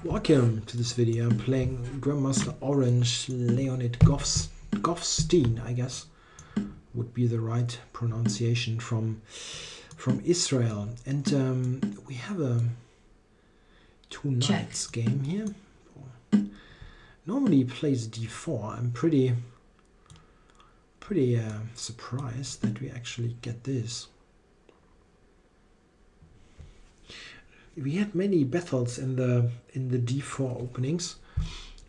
Welcome to this video. I'm playing Grandmaster Orange Leonid Gofsthein, I guess would be the right pronunciation, from Israel. And we have a two knights game here. Normally he plays d4. I'm pretty surprised that we actually get this. We had many battles in the d4 openings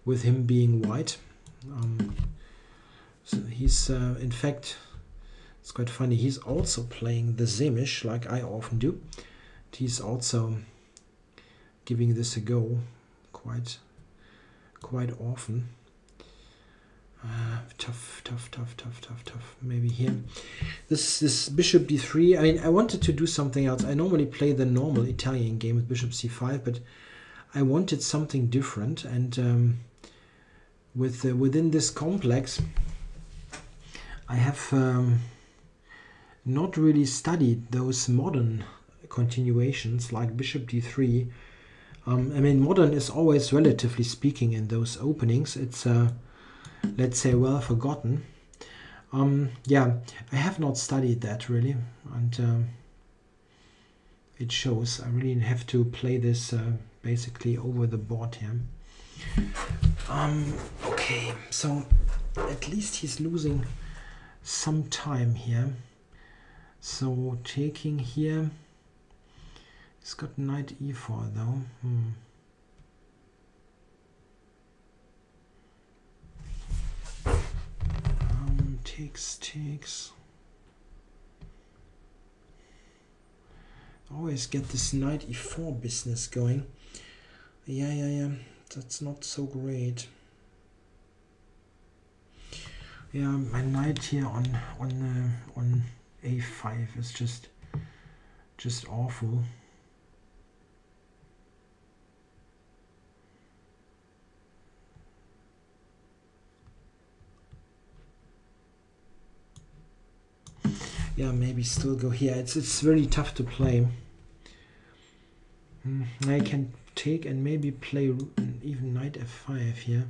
with him being white. So he's in fact, it's quite funny, he's also playing the Semish like I often do. He's also giving this a go quite often. Tough. Maybe here. This bishop d3. I mean, I wanted to do something else. I normally play the normal Italian game with bishop c5, but I wanted something different. And within this complex, I have not really studied those modern continuations like bishop d3. I mean, modern is always, relatively speaking, in those openings. It's let's say, well forgotten. Yeah, I have not studied that really, and it shows. I really have to play this basically over the board here. Okay, so at least he's losing some time here. So taking here, he's got knight e4 though. Takes. Always get this knight e4 business going. Yeah. That's not so great. Yeah, my knight here on a5 is just awful. Yeah, maybe still go here. It's very tough to play. I can take and maybe play even knight f5 here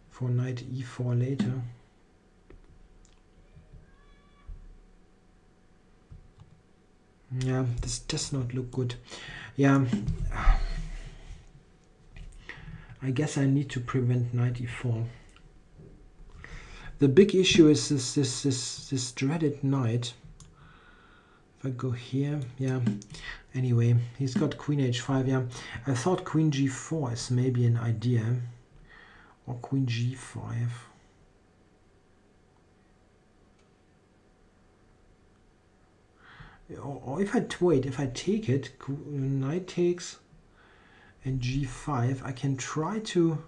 for knight e4 later. Yeah, this does not look good. Yeah, I guess I need to prevent knight e4. The big issue is this dreaded knight. If I go here, yeah. Anyway, he's got queen h5. Yeah, I thought queen g4 is maybe an idea, or queen g5. Or if I wait, if I take it, knight takes, and g5, I can try to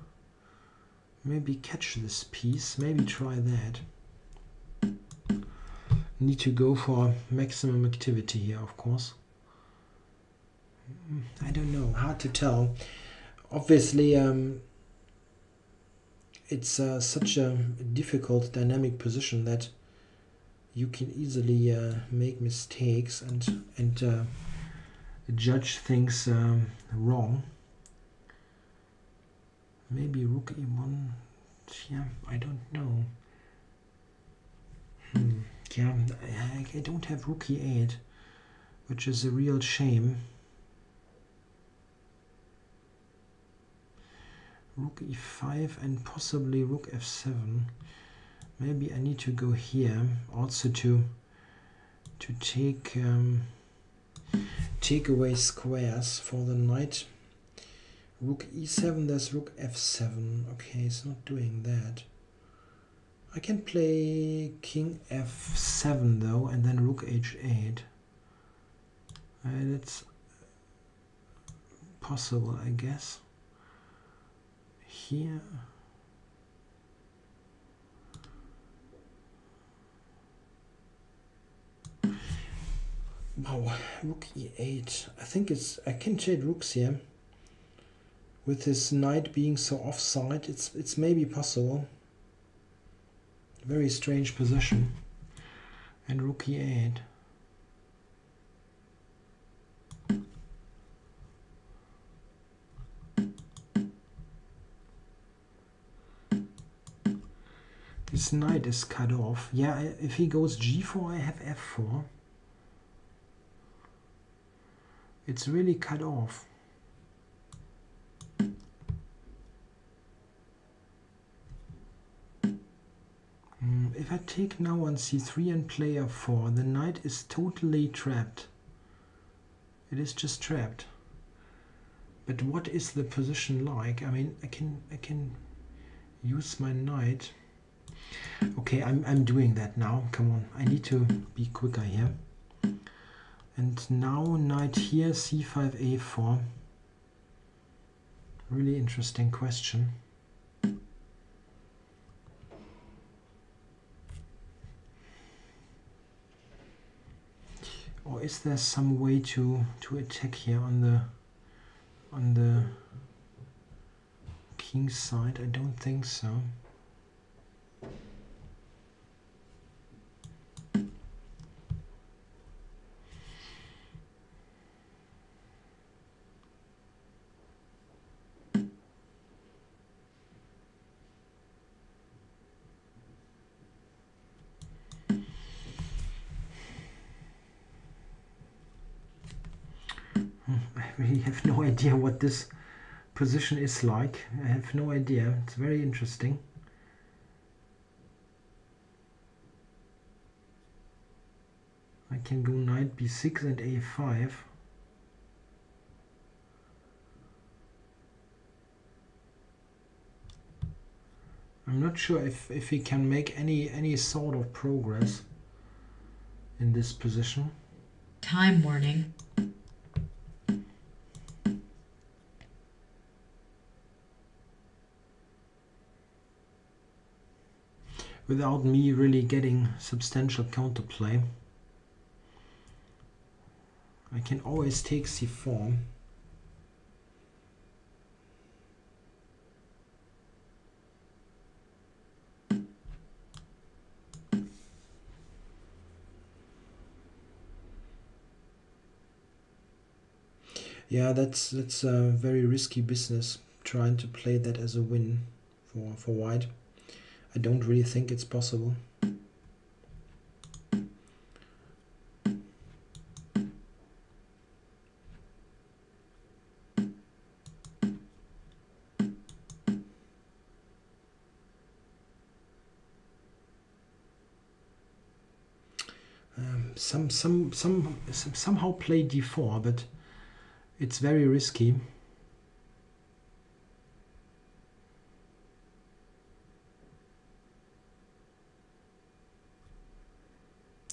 maybe catch this piece. Maybe try that. Need to go for maximum activity here, of course. I don't know, hard to tell. Obviously, it's such a difficult dynamic position that you can easily make mistakes and judge things wrong. Maybe rook e1. Yeah, I don't know. Yeah, I don't have rook e8, which is a real shame. Rook e5 and possibly rook f7. Maybe I need to go here also to take away squares for the knight. Rook e7, there's rook f7. Okay, it's not doing that. I can play king f7 though, and then rook h8. That's possible, I guess. Here. Wow, rook e8. I think I can trade rooks here. With this knight being so offside, it's maybe possible. Very strange position. And rook e8. His knight is cut off. Yeah, if he goes g4, I have f4. It's really cut off. If I take now on c3 and play f4, the knight is totally trapped. It is just trapped. But what is the position like? I mean, I can use my knight. Okay, I'm doing that now. Come on, I need to be quicker here. And now knight here, c5, a4. Really interesting question. Or is there some way to attack here on the king's side? I don't think so. I really have no idea what this position is like. I have no idea. It's very interesting. I can go knight b6 and a5. I'm not sure if he can make any sort of progress in this position. Time warning. Without me really getting substantial counterplay. I can always take c4. Yeah, that's a very risky business, trying to play that as a win for white. I don't really think it's possible. Somehow play d4, but it's very risky.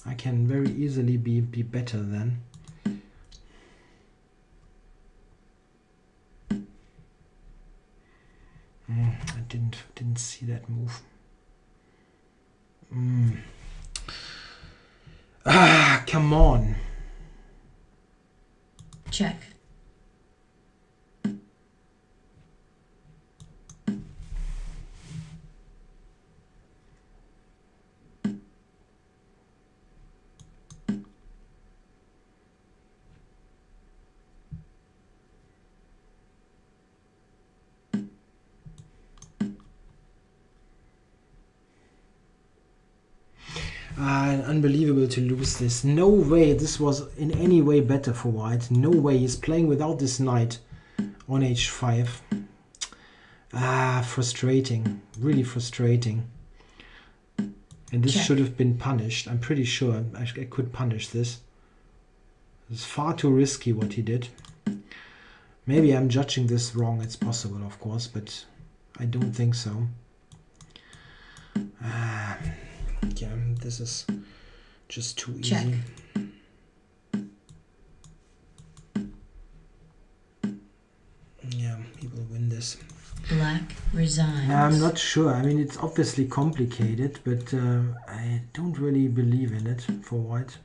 I can very easily be better then. I didn't see that move. Ah, come on. Check. Unbelievable to lose this. No way this was in any way better for white. No way. He's playing without this knight on h5. Frustrating. Really frustrating. And this should have been punished. I'm pretty sure I could punish this. It's far too risky what he did. Maybe I'm judging this wrong. It's possible, of course, but I don't think so. Yeah, this is just too easy. Check. Yeah, he will win this. Black resigns. I'm not sure. I mean, it's obviously complicated, but I don't really believe in it for white.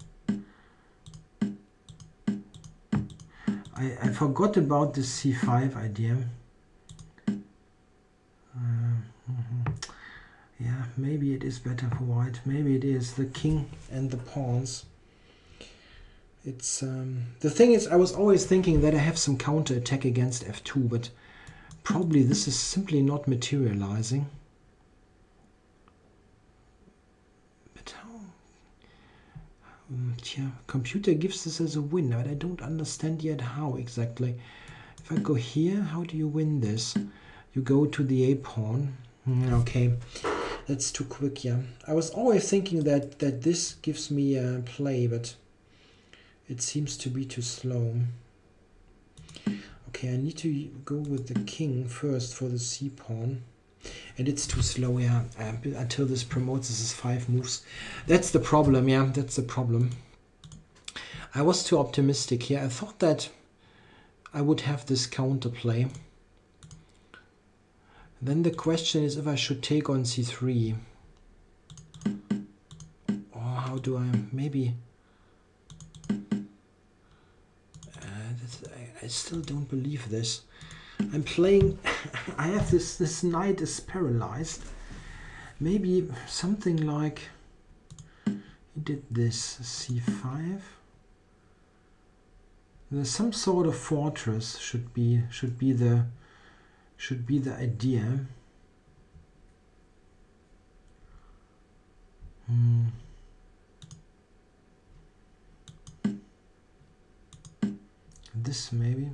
I forgot about this c5 idea. Yeah, maybe it is better for white. Maybe it is the king and the pawns. It's the thing is, I was always thinking that I have some counter attack against f2, but probably this is simply not materializing. Yeah, computer gives this as a win, but I don't understand yet how exactly. If I go here, how do you win this? You go to the A pawn. Okay, that's too quick, yeah. I was always thinking that this gives me a play, but it seems to be too slow. Okay, I need to go with the king first for the C pawn. And it's too slow, yeah, until this promotes. This is 5 moves. That's the problem, yeah, that's the problem. I was too optimistic here. I thought that I would have this counterplay. Then the question is if I should take on C3. Or how do I, maybe... I still don't believe this. I'm playing, I have this knight is paralyzed. Maybe something like, he did this, C5. There's some sort of fortress should be the idea. This maybe.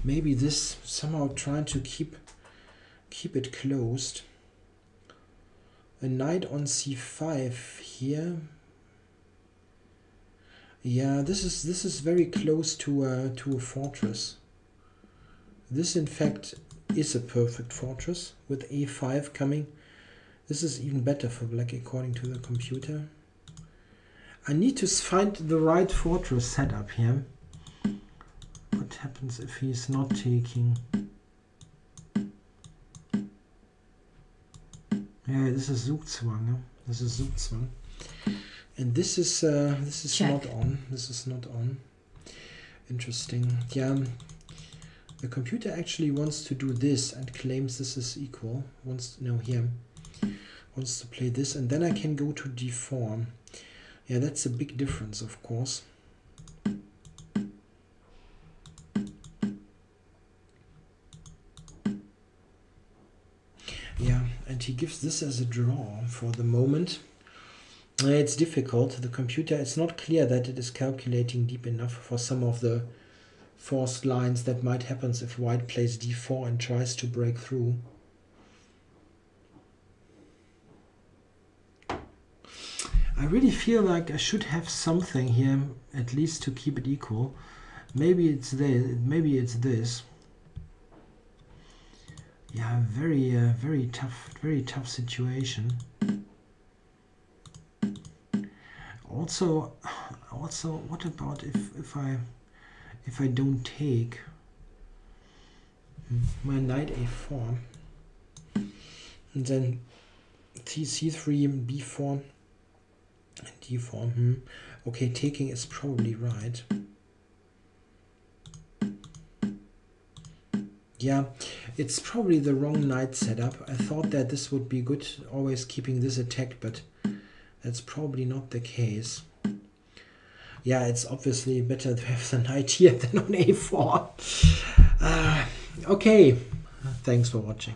Maybe this, somehow trying to keep it closed. A knight on c5 here. Yeah, this is very close to a fortress. This in fact is a perfect fortress with a5 coming. This is even better for black according to the computer. I need to find the right fortress setup here. What happens if he's not taking? Yeah, this is Zugzwang. Yeah? This is Zugzwang, and this is Check. not on. This is not on. Interesting. Yeah, the computer actually wants to do this and claims this is equal. Wants to play this, and then I can go to d4. Yeah, that's a big difference, of course. Yeah, and he gives this as a draw for the moment. It's difficult. The computer, it's not clear that it is calculating deep enough for some of the forced lines that might happen if white plays d4 and tries to break through. I really feel like I should have something here, at least to keep it equal. Maybe it's this. Maybe it's this. Yeah, very tough situation. Also, what about if I don't take my knight a4, and then c3, b4, and d4? Okay, taking is probably right. Yeah, it's probably the wrong knight setup. I thought that this would be good, always keeping this attacked, but that's probably not the case. Yeah, it's obviously better to have the knight here than on a4. Okay, thanks for watching.